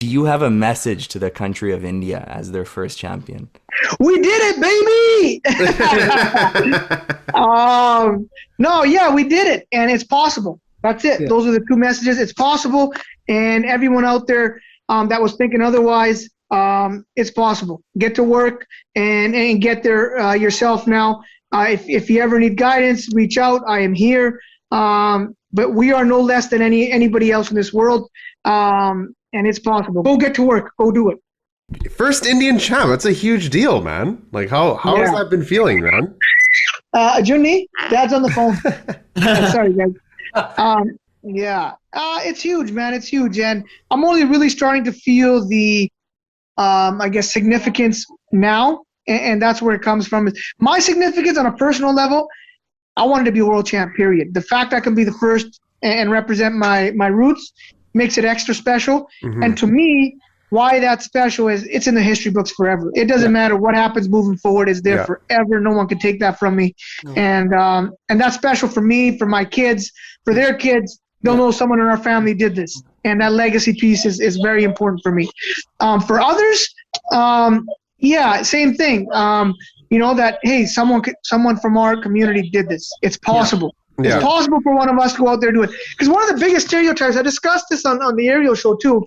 Do you have a message to the country of India as their first champion? We did it, baby! No, yeah, we did it, and it's possible. That's it. Yeah. Those are the two messages. It's possible, and everyone out there that was thinking otherwise, it's possible. Get to work and get there yourself now. If you ever need guidance, reach out. I am here. But we are no less than anybody else in this world, and it's possible. Go get to work. Go do it. First Indian champ. That's a huge deal, man. Like, how has that been feeling, man? Junni, Dad's on the phone. Sorry, guys. It's huge, man. It's huge, and I'm only really starting to feel the, I guess, significance now, and that's where it comes from. My significance on a personal level. I wanted to be a world champ, period. The fact I can be the first and represent my roots makes it extra special. Mm-hmm. And to me, why that's special is it's in the history books forever. It doesn't matter what happens moving forward. It's there forever. No one can take that from me. No. And that's special for me, for my kids, for their kids. They'll know someone in our family did this. And that legacy piece is very important for me. For others, same thing. That, hey, someone from our community did this. It's possible. Yeah. It's possible for one of us to go out there and do it. Because one of the biggest stereotypes, I discussed this on the Ariel show too,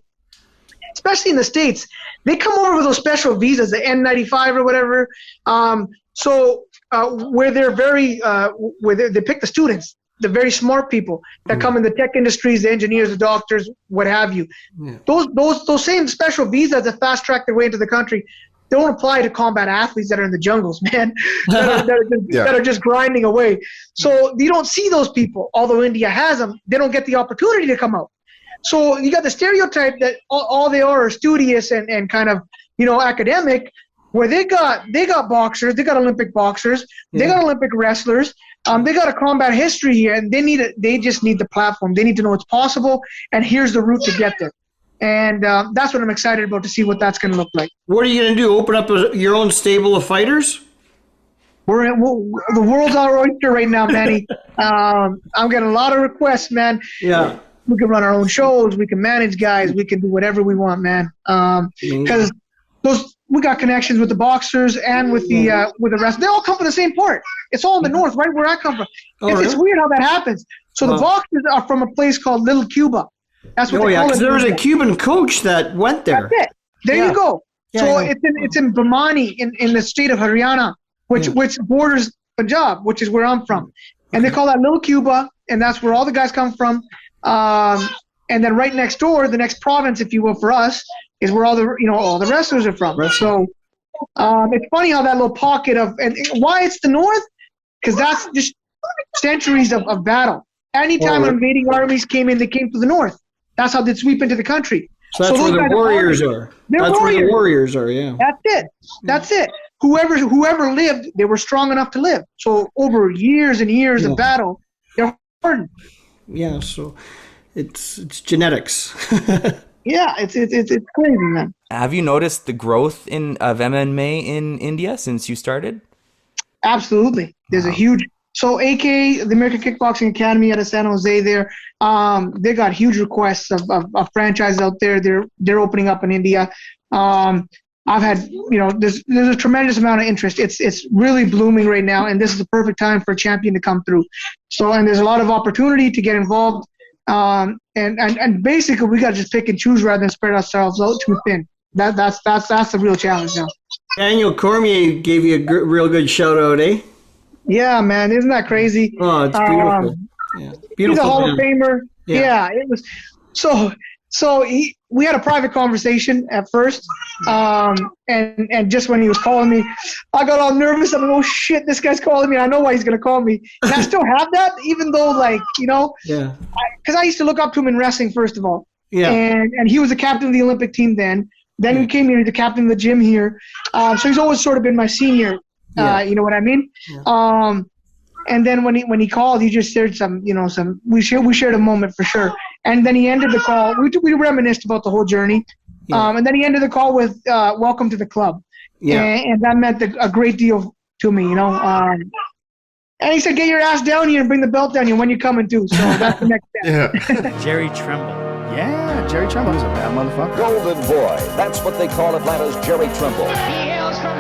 especially in the States, they come over with those special visas, the N95 or whatever. Where they're very, they pick the students, the very smart people that come in the tech industries, the engineers, the doctors, what have you. Yeah. Those same special visas that fast track their way into the country don't apply to combat athletes that are in the jungles, man, that are just grinding away. So you don't see those people. Although India has them, they don't get the opportunity to come out. So you got the stereotype that all they are studious and kind of, academic, where they got boxers, they got Olympic boxers, they got Olympic wrestlers, they got a combat history here, and they just need the platform. They need to know it's possible, and here's the route to get there. And that's what I'm excited about, to see what that's going to look like. What are you going to do? Open up your own stable of fighters? The world's our oyster right now, Manny. I'm getting a lot of requests, man. Yeah. We can run our own shows. We can manage guys. We can do whatever we want, man. Because we got connections with the boxers and with the rest. They all come from the same part. It's all in the north, right where I come from. It's weird how that happens. So the boxers are from a place called Little Cuba. That's what they call it. There was a Cuban coach that went there. That's it. There you go. So it's in Bamani in the state of Haryana, which borders Punjab, which is where I'm from. And they call that Little Cuba, and that's where all the guys come from. And then right next door, the next province, if you will, for us, is where all the wrestlers are from. So it's funny how that little pocket and why it's the north, because that's just centuries of battle. Anytime invading armies came in, they came to the north. That's how they'd sweep into the country. So that's where the warriors are. That's where the warriors are, yeah. That's it. Whoever lived, they were strong enough to live. So over years and years of battle, they're hardened. Yeah, so it's genetics. Yeah, it's crazy, man. Have you noticed the growth of MMA in India since you started? Absolutely. There's a huge... So AK, the American Kickboxing Academy out of San Jose there, they got huge requests of franchises out there. They're opening up in India. I've had, there's a tremendous amount of interest. It's really blooming right now, and this is the perfect time for a champion to come through. So, and there's a lot of opportunity to get involved. And basically we got to just pick and choose rather than spread ourselves out too thin. That's the real challenge now. Daniel Cormier gave you a real good shout out, eh? Yeah, man, isn't that crazy? Oh, it's beautiful. Beautiful. He's a Hall of Famer. Yeah, it was. So we had a private conversation at first, and just when he was calling me, I got all nervous. I'm like, oh shit, this guy's calling me. I know why he's gonna call me. And I still have that, even though, because I used to look up to him in wrestling first of all. Yeah. And he was the captain of the Olympic team then. Then he came here, the captain of the gym here. So he's always sort of been my senior. You know what I mean? Yeah. And then when he called, he just shared we shared a moment for sure. And then he ended the call. We reminisced about the whole journey. Yeah. And then he ended the call with welcome to the club. Yeah. And that meant a great deal to me, And he said, get your ass down here and bring the belt down here when you're coming too. So that's the next step. Jerry Tremble. Yeah. Jerry Trimble was a bad motherfucker. Golden Boy. That's what they call Atlanta's Jerry Trimble. He hails from